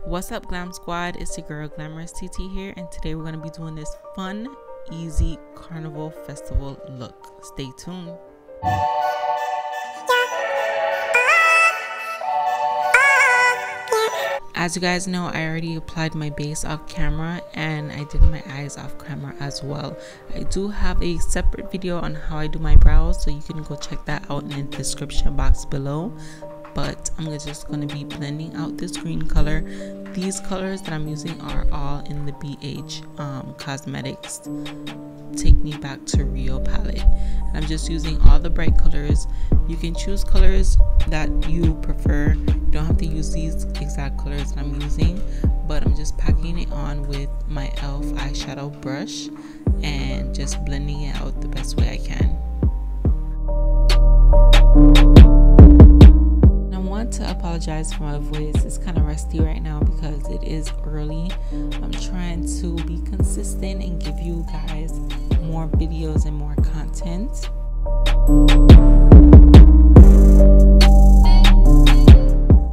What's up, Glam Squad? It's your girl Glamorous TT here, and today we're going to be doing this fun, easy Carnival Festival look. Stay tuned. As you guys know, I already applied my base off camera and I did my eyes off camera as well. I do have a separate video on how I do my brows, so you can go check that out in the description box below. But I'm just going to be blending out this green color. These colors that I'm using are all in the BH Cosmetics Take Me Back to Rio palette. And I'm just using all the bright colors. You can choose colors that you prefer. You don't have to use these exact colors that I'm using, but I'm just packing it on with my e.l.f. eyeshadow brush and just blending it out the best way I can. To apologize for my voice. It's kind of rusty right now because it is early. I'm trying to be consistent and give you guys more videos and more content.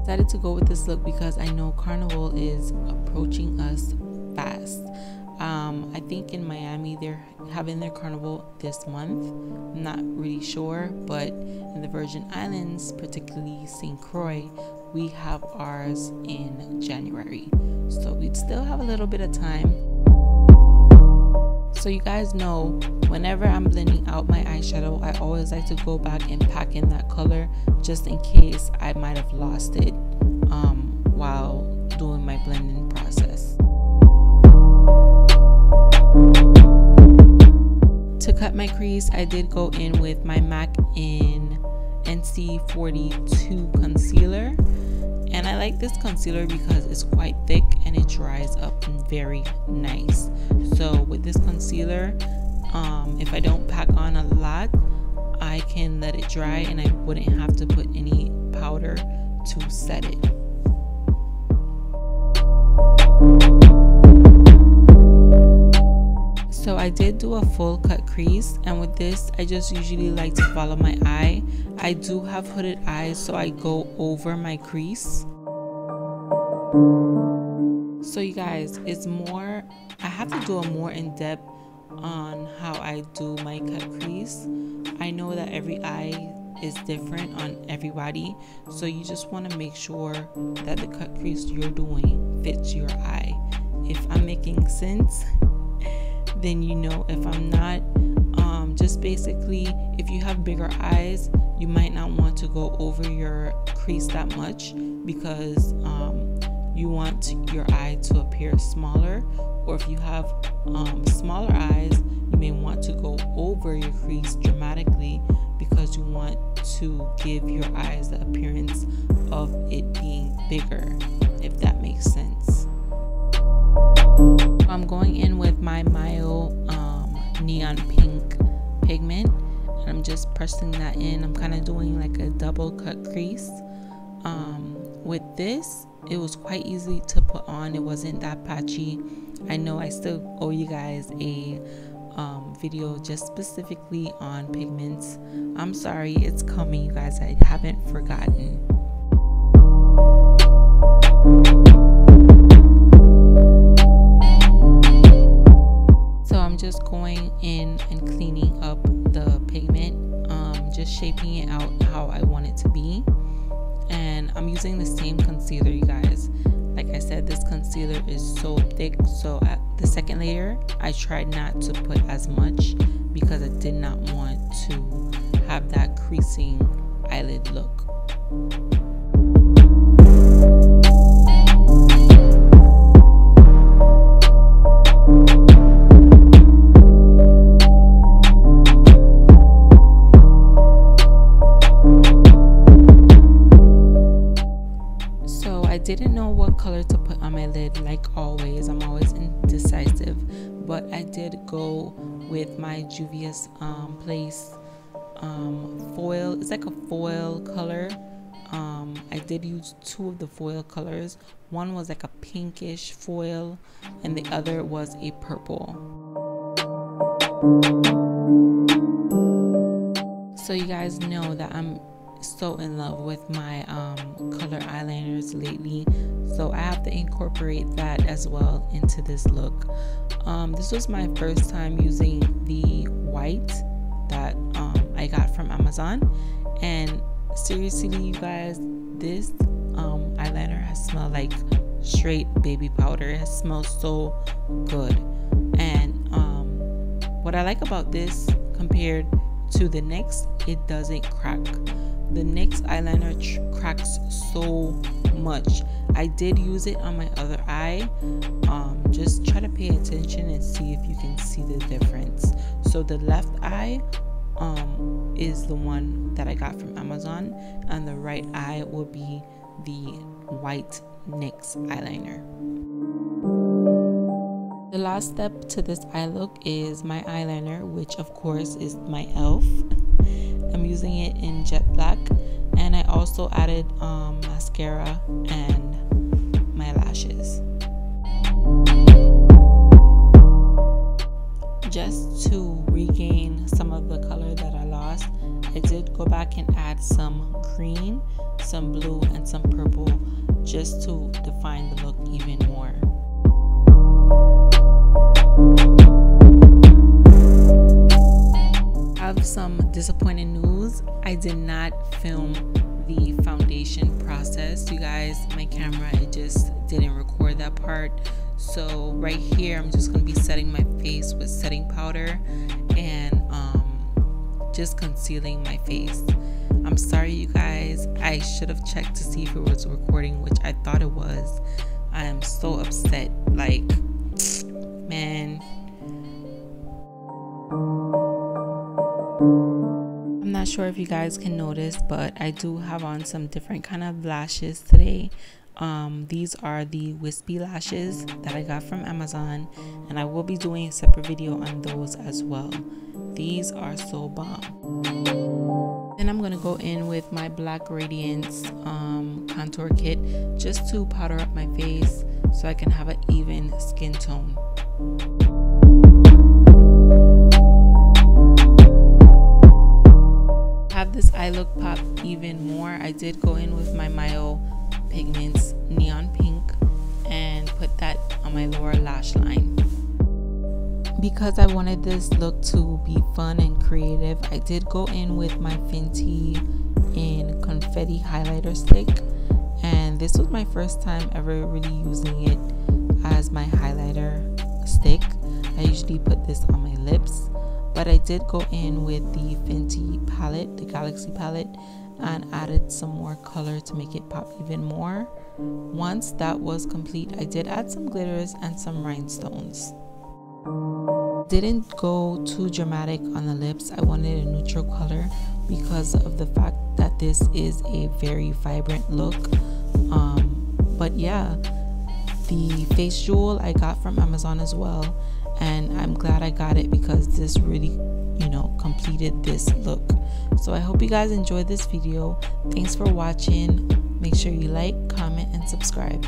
Decided to go with this look because I know Carnival is approaching us fast. I think in Miami they're having their Carnival this month. I'm not really sure, but in the Virgin Islands, particularly St. Croix, we have ours in January. So we'd still have a little bit of time. So you guys know, whenever I'm blending out my eyeshadow, I always like to go back and pack in that color just in case I might have lost it while doing my blending process. To cut my crease, I did go in with my MAC in NC42 concealer, and I like this concealer because it's quite thick and it dries up very nice. So with this concealer, if I don't pack on a lot, I can let it dry and I wouldn't have to put any powder to set it. So I did do a full cut crease, and with this I just usually like to follow my eye. I do have hooded eyes, so I go over my crease. So you guys, it's more, I have to do a more in-depth on how I do my cut crease. I know that every eye is different on everybody, so you just want to make sure that the cut crease you're doing fits your eye. If I'm making sense, then you know. If I'm not, just basically, if you have bigger eyes, you might not want to go over your crease that much because you want your eye to appear smaller. Or if you have smaller eyes, you may want to go over your crease dramatically because you want to give your eyes the appearance of it being bigger, if that makes sense. I'm going in with my Mayo neon pink pigment, and I'm just pressing that in. I'm kind of doing like a double cut crease. With this, it was quite easy to put on. It wasn't that patchy. I know I still owe you guys a video just specifically on pigments. I'm sorry, it's coming, you guys. I haven't forgotten. Just going in and cleaning up the pigment, just shaping it out how I want it to be. And I'm using the same concealer, you guys. Like I said, this concealer is so thick, so at the second layer I tried not to put as much because I did not want to have that creasing eyelid look. Didn't know what color to put on my lid. Like always, I'm always indecisive, but I did go with my Juvia's Place foil. It's like a foil color. I did use two of the foil colors. One was like a pinkish foil and the other was a purple. So you guys know that I'm so in love with my color eyeliners lately, so I have to incorporate that as well into this look. This was my first time using the white that I got from Amazon, and seriously you guys, this eyeliner has smelled like straight baby powder. It has smelled so good. And what I like about this compared to the NYX, it doesn't crack. The NYX eyeliner cracks so much. I did use it on my other eye. Just try to pay attention and see if you can see the difference. So the left eye is the one that I got from Amazon, and the right eye will be the white NYX eyeliner. The last step to this eye look is my eyeliner, which of course is my e.l.f. I'm using it in jet black, and I also added mascara and my lashes. Just to regain some of the color that I lost, I did go back and add some green, some blue, and some purple just to define the look even more. I have some disappointing news. I did not film the foundation process, you guys. My camera, it just didn't record that part. So right here, I'm just going to be setting my face with setting powder and just concealing my face. I'm sorry you guys, I should have checked to see if it was recording, which I thought it was. I am so upset, like, man. I'm not sure if you guys can notice, but I do have on some different kind of lashes today. These are the wispy lashes that I got from Amazon, and I will be doing a separate video on those as well. These are so bomb. Then I'm gonna go in with my Black Radiance contour kit just to powder up my face so I can have an even skin tone. Have this eye look pop even more, I did go in with my Mayo Pigments Neon Pink and put that on my lower lash line. Because I wanted this look to be fun and creative, I did go in with my Fenty in Confetti highlighter stick, and this was my first time ever really using it as my highlighter stick. I usually put this on my lips, but I did go in with the Fenty palette, the Galaxy palette, and added some more color to make it pop even more. Once that was complete, I did add some glitters and some rhinestones. Didn't go too dramatic on the lips. I wanted a neutral color because of the fact that this is a very vibrant look. But yeah, the face jewel I got from Amazon as well, and I'm glad I got it because this really, you know, completed this look. So I hope you guys enjoyed this video. Thanks for watching. Make sure you like, comment, and subscribe.